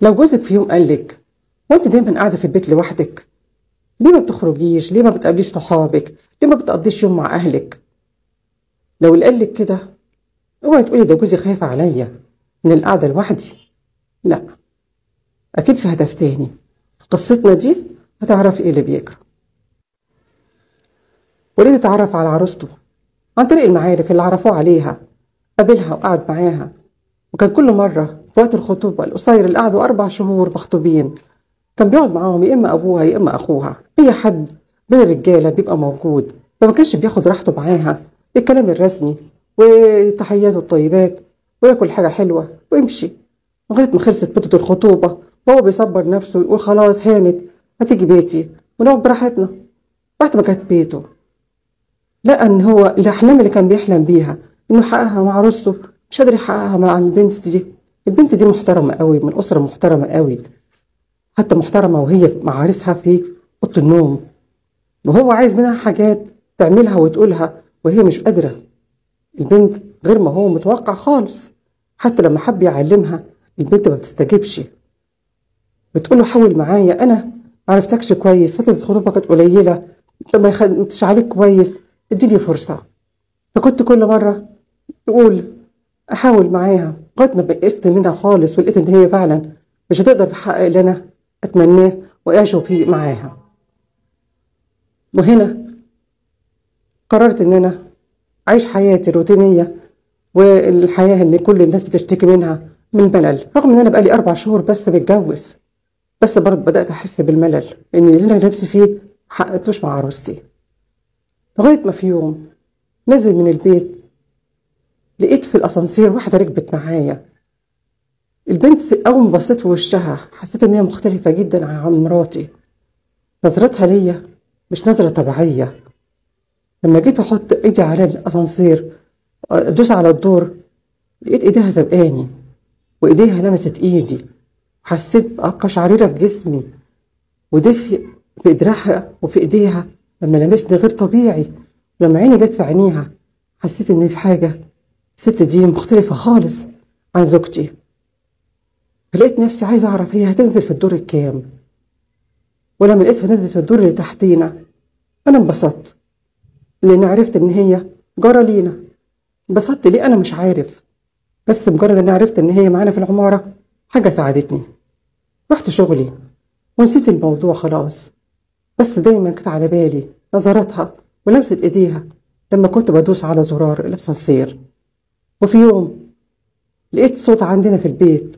لو جوزك في يوم قالك: وانت دايما قاعدة في البيت لوحدك، ليه ما بتخرجيش؟ ليه ما بتقابليش صحابك؟ ليه ما بتقضيش يوم مع أهلك؟ لو اللي قالك كده، اوعي تقولي ده جوزي خايف عليا من القعدة لوحدي. لا، أكيد في هدف تاني. في قصتنا دي هتعرفي ايه اللي بيجرى. وليد اتعرف على عروسته عن طريق المعارف اللي عرفوه عليها. قابلها وقعد معاها، وكان كل مرة في وقت الخطوبة القصير اللي قعدوا 4 شهور مخطوبين كان بيقعد معاهم يا إما أبوها يا إما أخوها، أي حد من الرجالة بيبقى موجود. فما كانش بياخد راحته معاها، الكلام الرسمي وتحياته الطيبات وياكل حاجة حلوة ويمشي لغاية ما خلصت مدة الخطوبة، وهو بيصبر نفسه ويقول خلاص هانت، هتيجي بيتي ونقعد براحتنا. بعد ما جت بيته لقى إن هو الأحلام اللي كان بيحلم بيها إنه يحققها مع عروسته مش قادر يحققها مع البنت دي. البنت دي محترمة قوي، من أسرة محترمة قوي، حتى محترمة وهي مع عريسها في أوضة النوم، وهو عايز منها حاجات تعملها وتقولها وهي مش قادرة. البنت غير ما هو متوقع خالص. حتى لما حب يعلمها البنت ما بتستجيبش، بتقوله حاول معايا، أنا معرفتكش كويس، فترة الخطوبة كانت قليلة، انت ما خدتش عليك كويس، اديني فرصة. فكنت كل مرة تقول أحاول معاها لغاية ما بقيت منها خالص، ولقيت إن هي فعلا مش هتقدر تحقق اللي أنا أتمناه وأعيشه فيه معاها. وهنا قررت إن أنا أعيش حياتي الروتينية والحياة اللي كل الناس بتشتكي منها من الملل، رغم إن أنا بقالي 4 شهور بس متجوز. بس برضه بدأت أحس بالملل، إن اللي أنا نفسي فيه محققتوش مع عروستي. لغاية ما في يوم نزل من البيت، لقيت في الأسانسير واحدة ركبت معايا. البنت أول ما بصيت في وشها حسيت إن هي مختلفة جدا عن مراتي. نظرتها ليا مش نظرة طبيعية. لما جيت أحط إيدي على الأسانسير أدوس على الدور، لقيت إيديها زبقاني وإيديها لمست إيدي. حسيت بقشعريرة في جسمي ودفء في إدراعها وفي إيديها لما لمسني غير طبيعي. لما عيني جت في عينيها حسيت إن في حاجة، الست دي مختلفة خالص عن زوجتي. فلقيت نفسي عايزة أعرف هي هتنزل في الدور الكام. ولما لقيتها نزلت في الدور اللي تحتينا أنا انبسطت، لأن عرفت إن هي جارة لينا. انبسطت ليه؟ أنا مش عارف، بس مجرد إن عرفت إن هي معانا في العمارة حاجة ساعدتني. رحت شغلي ونسيت الموضوع خلاص، بس دايما كانت على بالي نظراتها ولمسة إيديها لما كنت بدوس على زرار الأسانسير. وفي يوم لقيت صوت عندنا في البيت